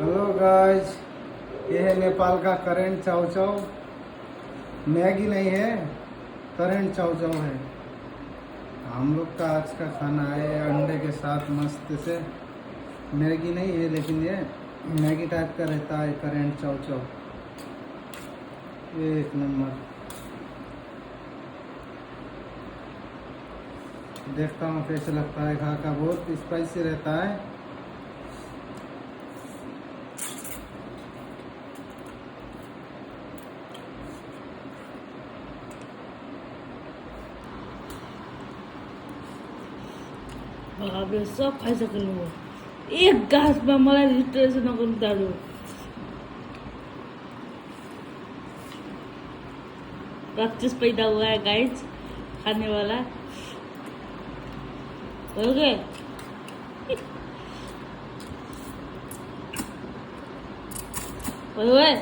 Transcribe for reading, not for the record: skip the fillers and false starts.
Hello guys, ये है नेपाल का करेंट चाव चाव। मैगी नहीं है, करेंट चाव चाव है। हम लोग का आज का खाना है अंडे के साथ मस्त से। मैगी नहीं है लेकिन ये मैगी टाइप का रहता है करेंट चाव चाव। एक नंबर। देखता हूँ कैसे लगता है खा का। बहुत स्पाइसी रहता है। बाबरे सब खाइसक्नु एक गाँसमा मलाई रिस्ट्रेसन नगर्नु दाजु। राक्षस पैदा हुआ है गाइस खाने वाला। हो गए हो गए।